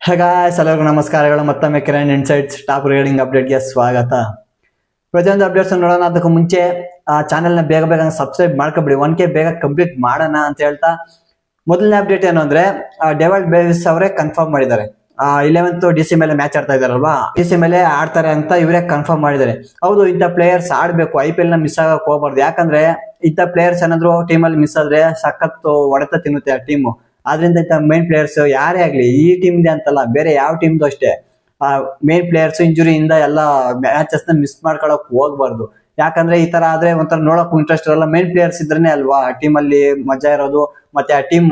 ಎಲ್ಲರಿಗೂ ನಮಸ್ಕಾರಗಳು. ಮತ್ತೊಮ್ಮೆ ಕಿರಣ್ ಇನ್ಸೈಟ್ಸ್ ಟಾಪ್ ರೇಡಿಂಗ್ ಅಪ್ಡೇಟ್ಗೆ ಸ್ವಾಗತ. ಪ್ರತಿಯೊಂದು ಅಪ್ಡೇಟ್ಸ್ ನೋಡೋಣ ಅದಕ್ಕೂ ಮುಂಚೆ ಆ ಚಾನೆಲ್ನ ಬೇಗ ಬೇಗ ಸಬ್ಸ್ಕ್ರೈಬ್ ಮಾಡ್ಕೊಬಿಡಿ. 1K ಬೇಗ ಕಂಪ್ಲೀಟ್ ಮಾಡೋಣ ಅಂತ ಹೇಳ್ತಾ ಮೊದಲನೇ ಅಪ್ಡೇಟ್ ಏನು ಅಂದ್ರೆ ಡೆವಾಲ್ಡ್ ಬ್ರೇವಿಸ್ ಅವರೇ ಕನ್ಫರ್ಮ್ ಮಾಡಿದ್ದಾರೆ. 11th DC ಮೇಲೆ ಮ್ಯಾಚ್ ಆಡ್ತಾ ಇದಾರಲ್ವಾ, DC ಮೇಲೆ ಆಡ್ತಾರೆ ಅಂತ ಇವರೇ ಕನ್ಫರ್ಮ್ ಮಾಡಿದ್ದಾರೆ. ಹೌದು, ಇಂಥ ಪ್ಲೇಯರ್ಸ್ ಆಡ್ಬೇಕು, IPL ನ ಮಿಸ್ ಆಗಕ್ ಹೋಗ್ಬಾರ್ದು. ಯಾಕಂದ್ರೆ ಇಂಥ ಪ್ಲೇಯರ್ಸ್ ಏನಾದ್ರು ಟೀಮಲ್ಲಿ ಮಿಸ್ ಆದ್ರೆ ಸಖತ್ ಹೊಡೆತ ತಿನ್ನುತ್ತೆ ಆ ಟೀಮು. ಆದ್ರಿಂದ ಇಂಥ ಮೇನ್ ಪ್ಲೇಯರ್ಸ್ ಯಾರೇ ಆಗ್ಲಿ, ಈ ಟೀಮ್ ಇದೆ ಅಂತಲ್ಲ, ಬೇರೆ ಯಾವ ಟೀಮ್ದು ಅಷ್ಟೇ, ಮೇನ್ ಪ್ಲೇಯರ್ಸ್ ಇಂಜುರಿಯಿಂದ ಎಲ್ಲ ಮ್ಯಾಚಸ್ ನ ಮಿಸ್ ಮಾಡ್ಕೊಳಕ್ ಹೋಗ್ಬಾರ್ದು. ಯಾಕಂದ್ರೆ ಈ ತರ ಆದ್ರೆ ಒಂಥರ ನೋಡಕ್ ಇಂಟ್ರೆಸ್ಟ್ ಇರಲ್ಲ. ಮೇನ್ ಪ್ಲೇಯರ್ಸ್ ಇದ್ರೇನೆ ಅಲ್ವಾ ಟೀಮ್ ಅಲ್ಲಿ ಮಜಾ ಇರೋದು, ಮತ್ತೆ ಆ ಟೀಮ್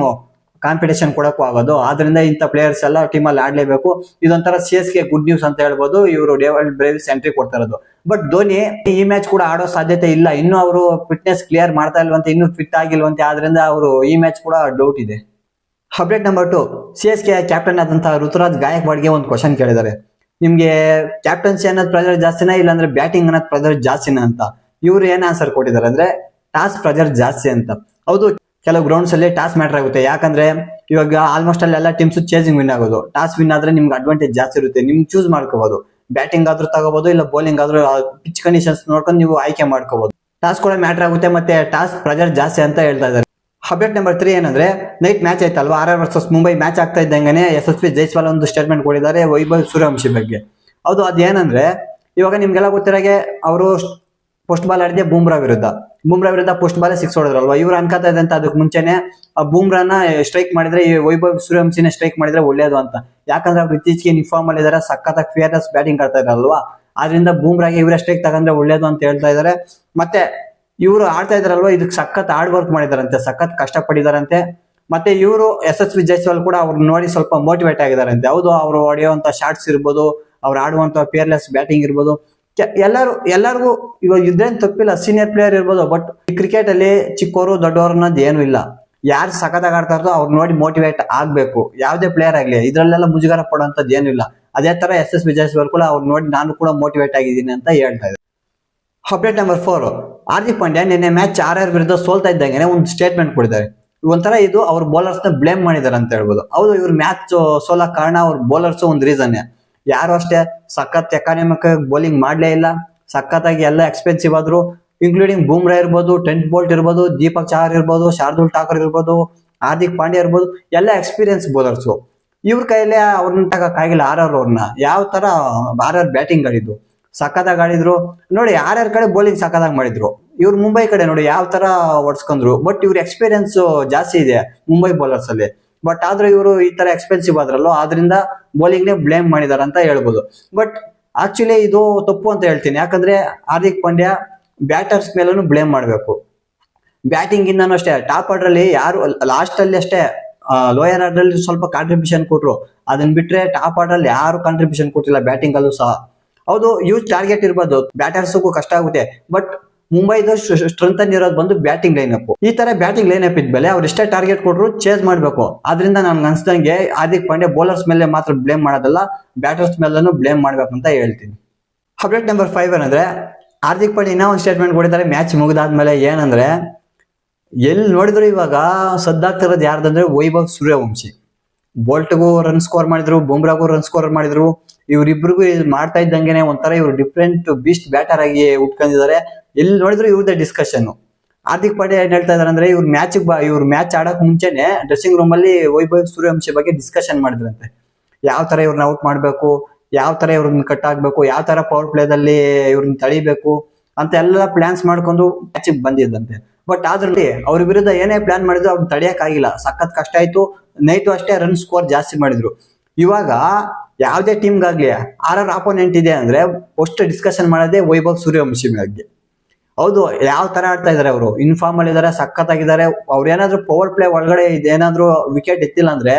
ಕಾಂಪಿಟೇಷನ್ ಕೊಡಕ್ಕೂ ಆಗೋದು. ಆದ್ರಿಂದ ಇಂಥ ಪ್ಲೇಯರ್ಸ್ ಎಲ್ಲ ಟೀಮ್ ಅಲ್ಲಿ ಆಡ್ಲೇಬೇಕು. ಇದೊಂಥರ CSK ಗುಡ್ ನ್ಯೂಸ್ ಅಂತ ಹೇಳ್ಬೋದು. ಇವರು ಡೆವಾಲ್ಡ್ ಬ್ರೇವಿಸ್ ಎಂಟ್ರಿ ಕೊಡ್ತಾ ಇರೋದು. ಬಟ್ ಧೋನಿ ಈ ಮ್ಯಾಚ್ ಕೂಡ ಆಡೋ ಸಾಧ್ಯತೆ ಇಲ್ಲ. ಇನ್ನು ಅವರು ಫಿಟ್ನೆಸ್ ಕ್ಲಿಯರ್ ಮಾಡ್ತಾ ಇಲ್ವಂತೆ, ಇನ್ನು ಫಿಟ್ ಆಗಿಲ್ವಂತೆ. ಆದ್ರಿಂದ ಅವರು ಈ ಮ್ಯಾಚ್ ಕೂಡ ಡೌಟ್ ಇದೆ. ಅಪ್ಡೇಟ್ ನಂಬರ್ 2, CSK ಕ್ಯಾಪ್ಟನ್ ಆದಂತಹ ಋತುರಾಜ್ ಗಾಯಕ್ವಾಡ್ಗೆ ಒಂದು ಕ್ವಶನ್ ಕೇಳಿದ್ದಾರೆ. ನಿಮ್ಗೆ ಕ್ಯಾಪ್ಟನ್ಸಿ ಅನ್ನೋದು ಪ್ರೆಜರ್ ಜಾಸ್ತಿನಾ ಇಲ್ಲಾಂದ್ರೆ ಬ್ಯಾಟಿಂಗ್ ಅನ್ನೋದು ಪ್ರೆಜರ್ ಜಾಸ್ತಿನಾ ಅಂತ. ಇವ್ರು ಏನ್ ಆನ್ಸರ್ ಕೊಟ್ಟಿದ್ದಾರೆ ಅಂದ್ರೆ ಟಾಸ್ ಪ್ರೆಜರ್ ಜಾಸ್ತಿ ಅಂತ. ಹೌದು, ಕೆಲವು ಗ್ರೌಂಡ್ಸ್ ಅಲ್ಲಿ ಟಾಸ್ ಮ್ಯಾಟರ್ ಆಗುತ್ತೆ. ಯಾಕಂದ್ರೆ ಇವಾಗ ಆಲ್ಮೋಸ್ಟ್ ಅಲ್ಲಿ ಎಲ್ಲ ಟೀಮ್ಸ್ ಚೇಸಿಂಗ್ ವಿನ್ ಆಗೋದು. ಟಾಸ್ ವಿನ್ ಆದ್ರೆ ನಿಮ್ಗೆ ಅಡ್ವಾಂಟೇಜ್ ಜಾಸ್ತಿ ಇರುತ್ತೆ, ನಿಮ್ಗೆ ಚೂಸ್ ಮಾಡ್ಕೋಬಹುದು. ಬ್ಯಾಟಿಂಗ್ ಆದ್ರೂ ತಗೋಬಹುದು, ಇಲ್ಲ ಬೌಲಿಂಗ್ ಆದ್ರೂ ಪಿಚ್ ಕಂಡೀಷನ್ಸ್ ನೋಡ್ಕೊಂಡು ನೀವು ಆಯ್ಕೆ ಮಾಡ್ಕೋಬಹುದು. ಟಾಸ್ ಕೂಡ ಮ್ಯಾಟರ್ ಆಗುತ್ತೆ, ಮತ್ತೆ ಟಾಸ್ ಪ್ರೆಜರ್ ಜಾಸ್ತಿ ಅಂತ ಹೇಳ್ತಾ ಇದ್ದಾರೆ. ಅಪ್ಡೇಟ್ ನಂಬರ್ 3 ಏನಂದ್ರೆ ನೈಟ್ ಮ್ಯಾಚ್ ಆಯ್ತಲ್ವಾ, RR ವರ್ಸಸ್ ಮುಂಬೈ ಮ್ಯಾಚ್ ಆಗ್ತಾ ಇದ್ದಂಗೆ SSV ಜೈಸ್ವಾಲ್ ಒಂದು ಸ್ಟೇಟ್ಮೆಂಟ್ ಕೊಟ್ಟಿದ್ದಾರೆ ವೈಭವ್ ಸೂರ್ಯವಂಶಿ ಬಗ್ಗೆ. ಹೌದು, ಅದೇನಂದ್ರೆ ಇವಾಗ ನಿಮ್ಗೆಲ್ಲ ಗೊತ್ತಿರಾಗೆ ಅವರು ಪೋಸ್ಟ್ ಬಾಲ್ ಆಡಿದೆ ಬೂಮ್ರಾ ವಿರುದ್ಧ ಪೋಸ್ಟ್ ಬಾಲ್ 6 ಹೊಡೆದ್ರಲ್ವಾ. ಇವ್ರು ಅನ್ಕೋತಾ ಇದ್ದಂತ ಅದಕ್ಕೆ ಮುಂಚೆನೆ ಆ ಬೂಮ್ರಾನ ಸ್ಟ್ರೈಕ್ ಮಾಡಿದ್ರೆ ಈ ವೈಭವ್ ಸೂರ್ಯವಂಶಿನ ಸ್ಟ್ರೈಕ್ ಮಾಡಿದ್ರೆ ಒಳ್ಳೇದು ಅಂತ. ಯಾಕಂದ್ರೆ ಅವ್ರು ಇತ್ತೀಚೆಗೆ ಇನ್ಫಾರ್ಮ್ ಅಲ್ಲಿ ಇದಾರೆ, ಸಖತ್ತಾಗಿ ಫಿಯರ್ಲೆಸ್ ಬ್ಯಾಟಿಂಗ್ ಆಡ್ತಾ ಇದಾರಲ್ವಾ. ಆದ್ರಿಂದ ಬೂಮ್ರಾಗೆ ಇವರೇ ಸ್ಟ್ರೈಕ್ ತಗೊಂಡ್ರೆ ಒಳ್ಳೇದು ಅಂತ ಹೇಳ್ತಾ ಇದಾರೆ. ಮತ್ತೆ ಇವರು ಆಡ್ತಾ ಇದಾರಲ್ವಾ, ಇದಕ್ಕೆ ಸಖತ್ ಹಾರ್ಡ್ ವರ್ಕ್ ಮಾಡಿದಾರಂತೆ, ಸಖತ್ ಕಷ್ಟ ಪಟ್ಟಿದಾರಂತೆ. ಮತ್ತೆ ಇವರು SSV ಜೈಸ್ವಾಲ್ ಕೂಡ ಅವ್ರು ನೋಡಿ ಸ್ವಲ್ಪ ಮೋಟಿವೇಟ್ ಆಗಿದಾರಂತೆ. ಹೌದು, ಅವರು ಹೊಡೆಯುವಂತ ಶಾಟ್ಸ್ ಇರ್ಬೋದು, ಅವ್ರು ಆಡುವಂತ ಫಿಯರ್ಲೆಸ್ ಬ್ಯಾಟಿಂಗ್ ಇರ್ಬೋದು, ಎಲ್ಲರಿಗೂ ಇವಾಗ ಇದೇನ್ ತಪ್ಪಿಲ್ಲ. ಸೀನಿಯರ್ ಪ್ಲೇಯರ್ ಇರ್ಬೋದು, ಬಟ್ ಕ್ರಿಕೆಟ್ ಅಲ್ಲಿ ಚಿಕ್ಕವರು ದೊಡ್ಡವರು ಅನ್ನೋದು ಏನು ಇಲ್ಲ. ಯಾರು ಸಖತ್ತಾಗಿ ಆಡ್ತಾ ಇರೋದು ಅವ್ರು ನೋಡಿ ಮೋಟಿವೇಟ್ ಆಗ್ಬೇಕು. ಯಾವ್ದೇ ಪ್ಲೇಯರ್ ಆಗ್ಲಿ ಇದ್ರಲ್ಲೆಲ್ಲ ಮುಜುಗರ ಪಡುವಂತದ್ದು ಏನಿಲ್ಲ. ಅದೇ ತರ SSV ಜೈಸ್ವಾಲ್ ಕೂಡ ಅವ್ರು ನೋಡಿ ನಾನು ಕೂಡ ಮೋಟಿವೇಟ್ ಆಗಿದ್ದೀನಿ ಅಂತ ಹೇಳ್ತಾ ಇದ್ದಾರೆ. ಅಪ್ಡೇಟ್ ನಂಬರ್ 4, ಹಾರ್ದಿಕ್ ಪಾಂಡ್ಯ ನಿನ್ನೆ ಮ್ಯಾಚ್ RR ವಿರುದ್ಧ ಸೋಲ್ತಾ ಇದ್ದಂಗೆ ಒಂದು ಸ್ಟೇಟ್ಮೆಂಟ್ ಕೊಟ್ಟಿದ್ದಾರೆ. ಒಂಥರ ಇದು ಅವ್ರ ಬೌಲರ್ಸ್ ನ ಬ್ಲೇಮ್ ಮಾಡಿದಾರೆ ಅಂತ ಹೇಳ್ಬೋದು. ಹೌದು, ಇವ್ರ ಮ್ಯಾಚ್ ಸೋಲಕ್ ಕಾರಣ ಅವ್ರ ಬೌಲರ್ಸ್ ಒಂದು ರೀಸನ್. ಯಾರು ಅಷ್ಟೇ ಸಖತ್ ಎಕಾನಮಿಕ್ ಬೌಲಿಂಗ್ ಮಾಡ್ಲೇ ಇಲ್ಲ, ಸಖತ್ತಾಗಿ ಎಲ್ಲ ಎಕ್ಸ್ಪೆನ್ಸಿವ್ ಆದ್ರು, ಇನ್ಕ್ಲೂಡಿಂಗ್ ಬೂಮ್ರಾ ಇರ್ಬೋದು, ಟ್ರೆಂಟ್ ಬೋಲ್ಟ್ ಇರ್ಬೋದು, ದೀಪಕ್ ಚಹರ್ ಇರ್ಬೋದು, ಶಾರ್ದೂಲ್ ಠಾಕೂರ್ ಇರ್ಬೋದು, ಹಾರ್ದಿಕ್ ಪಾಂಡ್ಯ ಇರ್ಬೋದು, ಎಲ್ಲ ಎಕ್ಸ್ಪೀರಿಯನ್ಸ್ ಬೌಲರ್ಸ್. ಇವ್ರ ಕೈಲೇ ಅವ್ರನ್ನ ತಗೋಕ್ಕಾಗಿಲ್ಲ RR ಅವ್ರನ್ನ. ಯಾವ ತರ RR ಬ್ಯಾಟಿಂಗ್ ಆಡಿದ್ದು, ಸಖತ್ತಾಗಿ ಆಡಿದ್ರು ನೋಡಿ. RR ಕಡೆ ಬೌಲಿಂಗ್ ಸಖತ್ತಾಗಿ ಮಾಡಿದ್ರು. ಇವ್ರು ಮುಂಬೈ ಕಡೆ ನೋಡಿ ಯಾವ ತರ ಹೊಡ್ಸ್ಕೊಂಡ್ರು. ಬಟ್ ಇವ್ರ ಎಕ್ಸ್ಪೀರಿಯನ್ಸ್ ಜಾಸ್ತಿ ಇದೆ ಮುಂಬೈ ಬೌಲರ್ಸ್ ಅಲ್ಲಿ. ಬಟ್ ಆದ್ರೆ ಇವರು ಈ ತರ ಎಕ್ಸ್ಪೆನ್ಸಿವ್ ಆದ್ರಲ್ಲೋ, ಆದ್ರಿಂದ ಬೌಲಿಂಗ್ ನೇ ಬ್ಲೇಮ್ ಮಾಡಿದಾರ ಅಂತ ಹೇಳ್ಬೋದು. ಬಟ್ ಆಕ್ಚುಲಿ ಇದು ತಪ್ಪು ಅಂತ ಹೇಳ್ತೀನಿ. ಯಾಕಂದ್ರೆ ಹಾರ್ದಿಕ್ ಪಾಂಡ್ಯ ಬ್ಯಾಟರ್ಸ್ ಮೇಲೂ ಬ್ಲೇಮ್ ಮಾಡ್ಬೇಕು. ಬ್ಯಾಟಿಂಗ್ ಇಂದನೂ ಅಷ್ಟೇ, ಟಾಪ್ ಆರ್ಡರ್ ಅಲ್ಲಿ ಯಾರು ಲಾಸ್ಟ್ ಅಲ್ಲಿ ಅಷ್ಟೇ ಲೋಯರ್ ಆರ್ಡರ್ ಅಲ್ಲಿ ಸ್ವಲ್ಪ ಕಾಂಟ್ರಿಬ್ಯೂಷನ್ ಕೊಟ್ರು. ಅದನ್ನ ಬಿಟ್ರೆ ಟಾಪ್ ಆರ್ಡರ್ ಅಲ್ಲಿ ಯಾರು ಕಾಂಟ್ರಿಬ್ಯೂಷನ್ ಕೊಟ್ಟಿಲ್ಲ ಬ್ಯಾಟಿಂಗ್ ಅಲ್ಲೂ ಸಹ. ಹೌದು, ಯೂಸ್ ಟಾರ್ಗೆಟ್ ಇರ್ಬೋದು, ಬ್ಯಾಟರ್ಸ್ಗೂ ಕಷ್ಟ ಆಗುತ್ತೆ. ಬಟ್ ಮುಂಬೈದು ಸ್ಟ್ರೆಂಥನ್ ಇರೋದು ಬಂದು ಬ್ಯಾಟಿಂಗ್ ಲೈನ್ ಅಪ್. ಈ ತರ ಬ್ಯಾಟಿಂಗ್ ಲೈನ್ ಅಪ್ ಇದ್ಮೇಲೆ ಅವ್ರು ಎಷ್ಟೇ ಟಾರ್ಗೆಟ್ ಕೊಟ್ರು ಚೇಸ್ ಮಾಡ್ಬೇಕು. ಆದ್ರಿಂದ ನನ್ಗೆ ಅನ್ಸ್ದಂಗೆ ಹಾರ್ದಿಕ್ ಪಾಂಡ್ಯ ಬೌಲರ್ಸ್ ಮೇಲೆ ಮಾತ್ರ ಬ್ಲೇಮ್ ಮಾಡೋದಲ್ಲ, ಬ್ಯಾಟರ್ಸ್ ಮೇಲೂ ಬ್ಲೇಮ್ ಮಾಡ್ಬೇಕಂತ ಹೇಳ್ತೀನಿ. ಅಪ್ಡೇಟ್ ನಂಬರ್ 5 ಏನಂದ್ರೆ ಹಾರ್ದಿಕ್ ಪಾಂಡ್ಯ ಇನ್ನೂ ಒಂದು ಸ್ಟೇಟ್ಮೆಂಟ್ ಕೊಟ್ಟಿದ್ದಾರೆ ಮ್ಯಾಚ್ ಮುಗಿದಾದ್ಮೇಲೆ. ಏನಂದ್ರೆ ಎಲ್ಲಿ ನೋಡಿದ್ರು ಇವಾಗ ಸದ್ದಾಗ್ತಿರೋದು ಯಾರ್ದಂದ್ರೆ ವೈಭವ್ ಸೂರ್ಯವಂಶಿ. ಬೋಲ್ಟ್ಗೂ ರನ್ ಸ್ಕೋರ್ ಮಾಡಿದ್ರು, ಬುಮ್ರಾಗೂ ರನ್ ಸ್ಕೋರ್ ಮಾಡಿದ್ರು. ಇವ್ರಿಬ್ರಿಗೂ ಮಾಡ್ತಾ ಇದ್ದಂಗೆನೆ ಒಂಥರ ಇವ್ರು ಡಿಫ್ರೆಂಟ್ ಬೀಸ್ಟ್ ಬ್ಯಾಟರ್ ಆಗಿ ಉಟ್ಕೊಂಡಿದ್ದಾರೆ. ಎಲ್ಲಿ ನೋಡಿದ್ರು ಇವ್ರದೇ ಡಿಸ್ಕಷನ್. ಹಾರ್ದಿಕ್ ಪಾಂಡ್ಯ ಏನ್ ಹೇಳ್ತಾ ಇದಾರೆ ಅಂದ್ರೆ ಇವ್ರು ಮ್ಯಾಚ್ ಆಡಕ್ ಮುಂಚೆನೆ ಡ್ರೆಸ್ಸಿಂಗ್ ರೂಮ್ ಅಲ್ಲಿ ವೈಭವ್ ಸೂರ್ಯವಂಶಿ ಬಗ್ಗೆ ಡಿಸ್ಕಷನ್ ಮಾಡಿದ್ರಂತೆ. ಯಾವ ತರ ಇವ್ರನ್ನ ಔಟ್ ಮಾಡ್ಬೇಕು, ಯಾವ ತರ ಇವ್ರನ್ನ ಕಟ್ ಆಗ್ಬೇಕು, ಯಾವ ತರ ಪವರ್ ಪ್ಲೇದಲ್ಲಿ ಇವ್ರನ್ನ ತಳಿಬೇಕು ಅಂತ ಎಲ್ಲ ಪ್ಲಾನ್ಸ್ ಮಾಡ್ಕೊಂಡು ಮ್ಯಾಚ್ ಬಂದಿದ್ದಂತೆ. ಬಟ್ ಅದ್ರಲ್ಲಿ ಅವ್ರ ವಿರುದ್ಧ ಏನೇ ಪ್ಲಾನ್ ಮಾಡಿದ್ರು ಅವ್ರನ್ನ ತಡಿಯಕ್ ಆಗಿಲ್ಲ, ಸಖತ್ ಕಷ್ಟ ಆಯ್ತು. ನೈಟು ಅಷ್ಟೇ ರನ್ ಸ್ಕೋರ್ ಜಾಸ್ತಿ ಮಾಡಿದ್ರು. ಇವಾಗ ಯಾವ್ದೇ ಟೀಮ್ಗಾಗ್ಲಿ RR ಆಪೋನೆಂಟ್ ಇದೆ ಅಂದ್ರೆ ಫಸ್ಟ್ ಡಿಸ್ಕಷನ್ ಮಾಡೋದೇ ವೈಭವ್ ಸೂರ್ಯವಂಶಿ ಬಗ್ಗೆ. ಹೌದು, ಯಾವ ತರ ಆಡ್ತಾ ಇದಾರೆ ಅವರು, ಇನ್ಫಾರ್ಮ್ ಅಲ್ಲಿ ಇದಾರೆ, ಸಖತ್ತಾಗಿದ್ದಾರೆ. ಅವ್ರ ಏನಾದ್ರು ಪವರ್ ಪ್ಲೇ ಒಳಗಡೆ ಇದೇನಾದ್ರು ವಿಕೆಟ್ ಎತ್ತಿಲ್ಲ ಅಂದ್ರೆ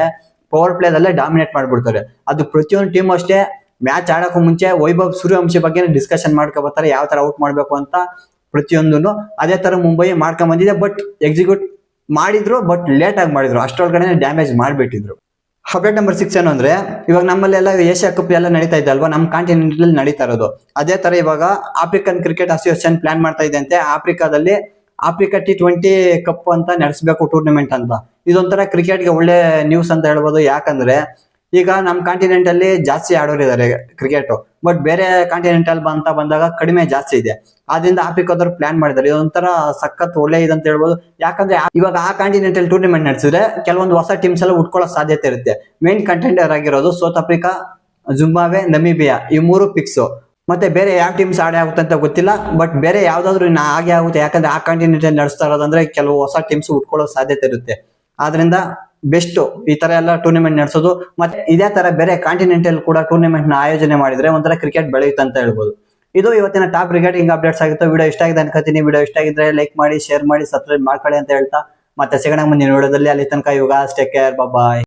ಪವರ್ ಪ್ಲೇದಲ್ಲೇ ಡಾಮಿನೇಟ್ ಮಾಡ್ಬಿಡ್ತಾರೆ. ಅದು ಪ್ರತಿಯೊಂದು ಟೀಮ್ ಅಷ್ಟೇ ಮ್ಯಾಚ್ ಆಡೋಕ್ಕೂ ಮುಂಚೆ ವೈಭವ್ ಸೂರ್ಯವಂಶಿ ಬಗ್ಗೆ ಡಿಸ್ಕಷನ್ ಮಾಡ್ಕೊಬರ್ತಾರೆ, ಯಾವ ತರ ಔಟ್ ಮಾಡ್ಬೇಕು ಅಂತ ಪ್ರತಿಯೊಂದನ್ನು. ಅದೇ ತರ ಮುಂಬೈ ಮಾಡ್ಕೊಂಡ್ ಬಂದಿದೆ. ಬಟ್ ಎಕ್ಸಿಕ್ಯೂಟ್ ಮಾಡಿದ್ರು, ಬಟ್ ಲೇಟ್ ಆಗಿ ಮಾಡಿದ್ರು, ಅಷ್ಟೊಳಗಡೆ ಡ್ಯಾಮೇಜ್ ಮಾಡ್ಬಿಟ್ಟಿದ್ರು. ಅಪ್ಡೇಟ್ ನಂಬರ್ 6 ಏನು ಅಂದ್ರೆ ಇವಾಗ ನಮ್ಮಲ್ಲೆಲ್ಲ ಏಷ್ಯಾ ಕಪ್ ಎಲ್ಲ ನಡೀತಾ ಇದೆ ಅಲ್ವಾ, ನಮ್ಮ ಕಾಂಟಿನೆಂಟ್ ಅಲ್ಲಿ ನಡೀತಾ ಇರೋದು. ಅದೇ ತರ ಇವಾಗ ಆಫ್ರಿಕನ್ ಕ್ರಿಕೆಟ್ ಅಸೋಸಿಯೇಷನ್ ಪ್ಲಾನ್ ಮಾಡ್ತಾ ಇದೆ ಅಂತೆ ಆಫ್ರಿಕಾದಲ್ಲಿ ಆಫ್ರಿಕಾ T20 ಕಪ್ ಅಂತ ನಡೆಸಬೇಕು ಟೂರ್ನಮೆಂಟ್ ಅಂತ. ಇದೊಂಥರ ಕ್ರಿಕೆಟ್ಗೆ ಒಳ್ಳೆ ನ್ಯೂಸ್ ಅಂತ ಹೇಳ್ಬೋದು. ಯಾಕಂದ್ರೆ ಈಗ ನಮ್ಮ ಕಾಂಟಿನೆಂಟ್ ಅಲ್ಲಿ ಜಾಸ್ತಿ ಆಡೋರು ಇದಾರೆ ಕ್ರಿಕೆಟ್, ಬಟ್ ಬೇರೆ ಕಾಂಟಿನೆಂಟಲ್ ಬಂದಾಗ ಕಡಿಮೆ ಜಾಸ್ತಿ ಇದೆ. ಆದ್ರಿಂದ ಆಫ್ರಿಕಾದವ್ರು ಪ್ಲಾನ್ ಮಾಡಿದ್ದಾರೆ, ಇದೊಂಥರ ಸಖತ್ ಒಳ್ಳೆ ಇದಂತ ಹೇಳ್ಬೋದು. ಯಾಕಂದ್ರೆ ಇವಾಗ ಆ ಕಾಂಟಿನೆಂಟಲ್ ಟೂರ್ನಿಮೆಂಟ್ ನಡೆಸಿದ್ರೆ ಕೆಲವೊಂದು ಹೊಸ ಟೀಮ್ಸ್ ಎಲ್ಲ ಉಟ್ಕೊಳ್ಳೋ ಸಾಧ್ಯತೆ ಇರುತ್ತೆ. ಮೇನ್ ಕಂಟೆಂಡರ್ ಆಗಿರೋದು ಸೌತ್ ಆಫ್ರಿಕಾ, ಜಿಂಬಾಬ್ವೆ, ನಮೀಬಿಯಾ, ಈ 3 ಫಿಕ್ಸ್. ಮತ್ತೆ ಬೇರೆ ಯಾವ ಟೀಮ್ಸ್ ಆಡೇ ಆಗುತ್ತೆ ಅಂತ ಗೊತ್ತಿಲ್ಲ, ಬಟ್ ಬೇರೆ ಯಾವ್ದಾದ್ರು ಇನ್ನು ಹಾಗೆ ಆಗುತ್ತೆ. ಯಾಕಂದ್ರೆ ಆ ಕಾಂಟಿನೆಂಟ್ ನಡೆಸ್ತಾ ಇರೋದಂದ್ರೆ ಕೆಲವು ಹೊಸ ಟೀಮ್ಸ್ ಉಟ್ಕೊಳ್ಳೋ ಸಾಧ್ಯತೆ ಇರುತ್ತೆ. ಆದ್ರಿಂದ ಬೆಸ್ಟ್ ಈ ತರ ಎಲ್ಲ ಟೂರ್ನಿಮೆಂಟ್ ನಡೆಸೋದು. ಮತ್ತೆ ಇದೇ ತರ ಬೇರೆ ಕಾಂಟಿನೆಂಟಲ್ ಕೂಡ ಟೂರ್ನಿಮೆಂಟ್ ನ ಆಯೋಜನೆ ಮಾಡಿದ್ರೆ ಒಂಥರ ಕ್ರಿಕೆಟ್ ಬೆಳೆಯುತ್ತೆ ಅಂತ ಹೇಳ್ಬೋದು. ಇದು ಇವತ್ತಿನ ಟಾಪ್ ಕ್ರಿಕೆಟಿಂಗ್ ಅಪ್ಡೇಟ್ಸ್ ಆಗಿತ್ತು. ವಿಡಿಯೋ ಇಷ್ಟ ಆಗಿದೆ ಅನ್ಕೋತೀನಿ. ವಿಡಿಯೋ ಇಷ್ಟ ಆಗಿದ್ರೆ ಲೈಕ್ ಮಾಡಿ, ಶೇರ್ ಮಾಡಿ, ಸಬ್ಸ್ಕ್ರೈಬ್ ಮಾಡ್ಕೊಳ್ಳಿ ಅಂತ ಹೇಳ್ತಾ ಮತ್ತೆ ಸಿಗೋಣ ಮುಂದಿನ ವಿಡಿಯೋದಲ್ಲಿ. ಅಲ್ಲಿ ತನಕ ಇವಾಗ ಟೇಕ್ ಕೇರ್, ಬಾಯ್.